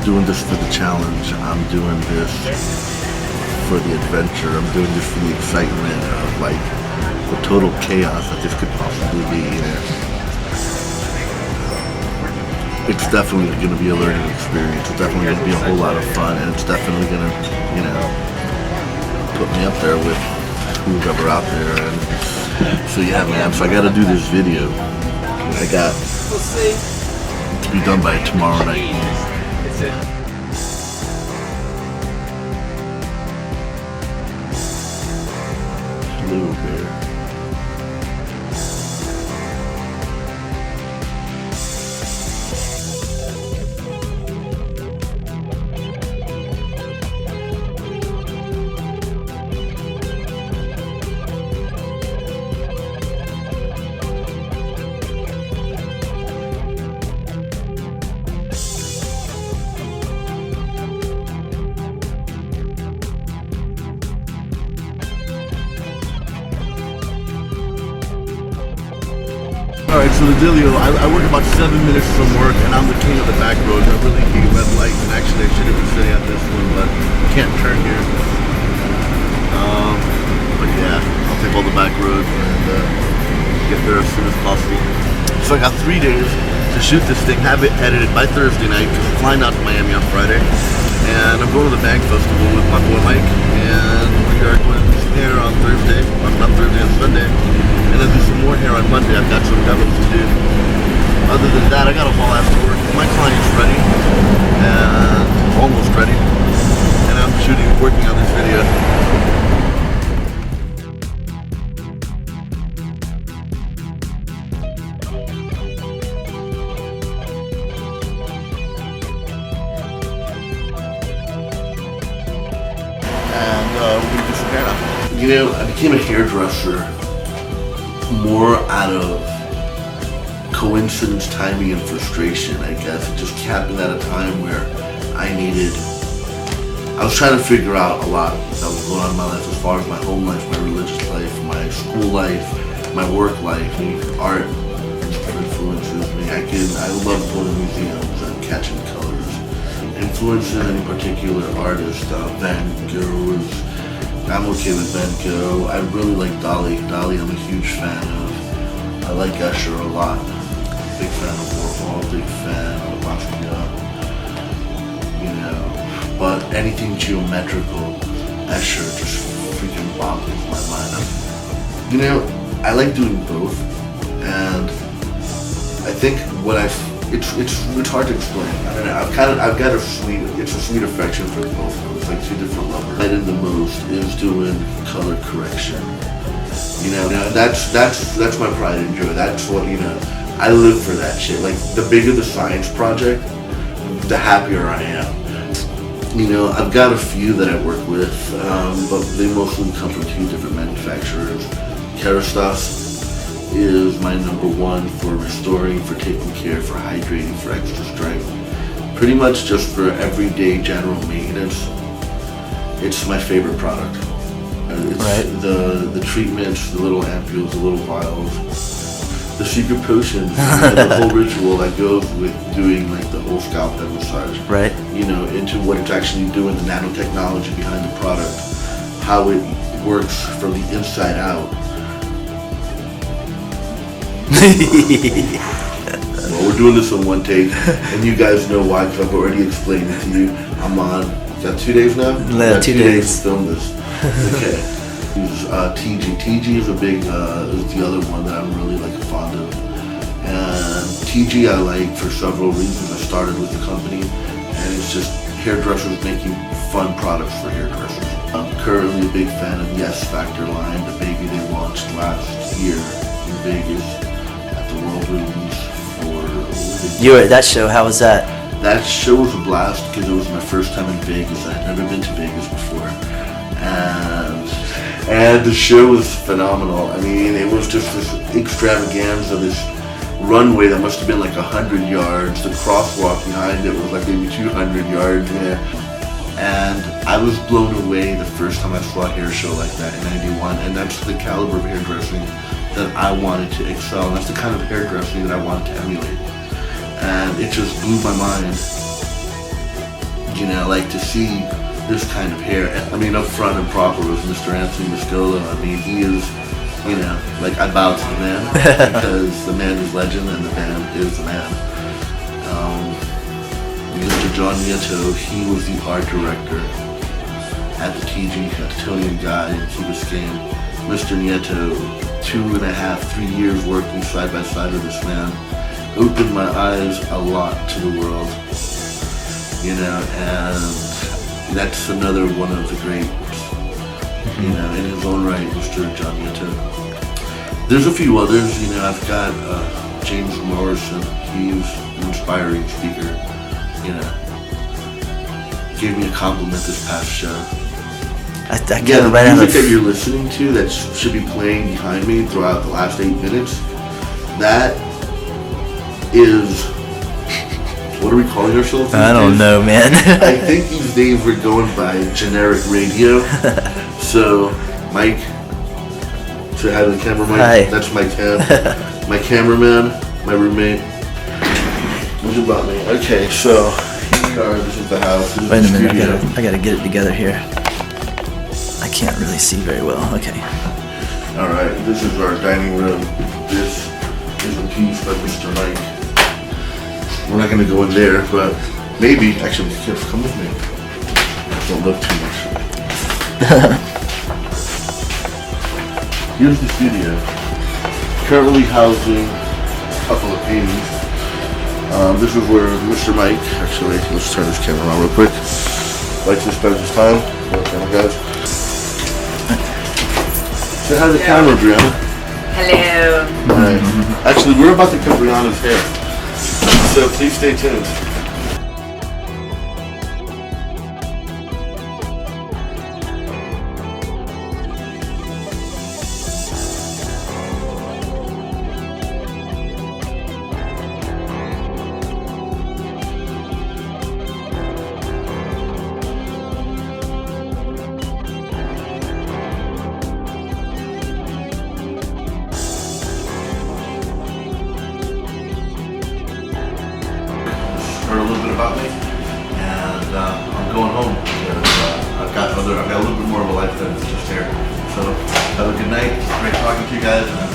doing this for the challenge. I'm doing this for the adventure. I'm doing this for the excitement of like the total chaos that this could possibly be, you know. It's definitely going to be a learning experience. It's definitely going to be a whole lot of fun, and it's definitely going to, you know, put me up there with who's ever out there. And so yeah, man. So I got to do this video. I got to be done by tomorrow night. Little bear. Alright, so the dealio, I work about 7 minutes from work, and I'm the king of the back roads. I really hate red lights, and actually I should have been sitting at this one, but you can't turn here. But yeah, I'll take all the back roads and get there as soon as possible. So I got 3 days to shoot this thing, have it edited by Thursday night, because I'm flying out to Miami on Friday. And I'm going to the Bang Festival with my boy Mike, and we are going to do hair on Thursday, not Thursday, on Sunday. And then do some more hair on Monday. I've got some demos to do. Other than that, I got a ball after work. My client's ready, and almost ready. And I'm working on this video. And we're gonna do some hair now. You know, I became a hairdresser more out of coincidence, timing, and frustration, I guess. It just happened at a time where I was trying to figure out a lot that was going on in my life, as far as my home life, my religious life, my school life, my work life. Art influences me. I love going to museums and catching colors. Influencing any particular artist, Van Gogh I'm okay with Van Gogh. I really like Dali. Dali I'm a huge fan of. I like Escher a lot. Big fan of Warhol, big fan of Basquiat. You know, but anything geometrical, Escher just freaking boggles my mind. You know, I like doing both, and I think it's hard to explain. I mean, I've got a sweet affection for both of them. It's like two different lovers. I did the most is doing color correction. You know, that's my pride and joy. That's what, you know, I live for that shit. Like, the bigger the science project, the happier I am. You know, I've got a few that I work with, but they mostly come from two different manufacturers. Kerastase is my number one for restoring, for taking care, for hydrating, for extra strength. Pretty much just for everyday general maintenance. It's my favorite product. It's right. The treatments, the little ampules, the little vials, the secret potions, the whole ritual that goes with doing like the whole scalp head massage. Right. You know, into what it's actually doing, the nanotechnology behind the product, how it works from the inside out. Well, we're doing this in one take, and you guys know why, because I've already explained it to you. I'm on, is that 2 days now? Yeah, 2 days to film this. Okay. TG. TG is is the other one that I'm really like fond of. And TG I like for several reasons. I started with the company, and it's just hairdressers making fun products for hairdressers. I'm currently a big fan of Yes Factor line, the baby they launched last year in Vegas at the World Release for... You were at that show, how was that? That show was a blast because it was my first time in Vegas. I had never been to Vegas before. And the show was phenomenal. I mean, it was just this extravaganza, this runway that must have been like 100 yards. The crosswalk behind it was like maybe 200 yards. Yeah. And I was blown away the first time I saw a hair show like that in '91. And that's the caliber of hairdressing that I wanted to excel. And that's the kind of hairdressing that I wanted to emulate. And it just blew my mind You know, like to see this kind of hair. I mean, up front and proper was Mr. Anthony Muscolo. I mean, he is, you know, like I bow to the man because the man is legend and the man is the man. Mr. John Nieto, he was the art director at the TG, at the Tony and Guy in Key Biscayne. Mr. Nieto, 2.5, 3 years working side by side with this man, opened my eyes a lot to the world, you know, and that's another one of the greats, you know, in his own right, Mr. John Nieto. There's a few others, you know, I've got James Morrison, he's an inspiring speaker, you know, gave me a compliment this past show. I get Yeah, it the right out music of. that you're listening to that should be playing behind me throughout the last 8 minutes, that is, what are we calling ourselves these I don't days? know, man. I think these days we're going by generic radio. So, Mike, say hi to the camera, Mike. Hi. That's my my cameraman, my roommate. What's about me? Okay, so here we are. This is the house. This is Wait a the minute, studio. I gotta get it together here. I can't really see very well. Okay. All right, this is our dining room. This is a piece by Mr. Mike. We're not gonna go in there, but maybe. Actually, come with me. Don't look too much. Here's the studio. Currently housing a couple of paintings. This is where Mr. Mike, actually, let's turn this camera on real quick. Likes to spend his time. Okay, guys. Say hi to the camera, Brianna. Hello. Hi. Actually, we're about to cut Brianna's hair, so please stay tuned. Heard a little bit about me, and I'm going home because I've got a little bit more of a life than just hair. So have a good night. Great talking to you guys.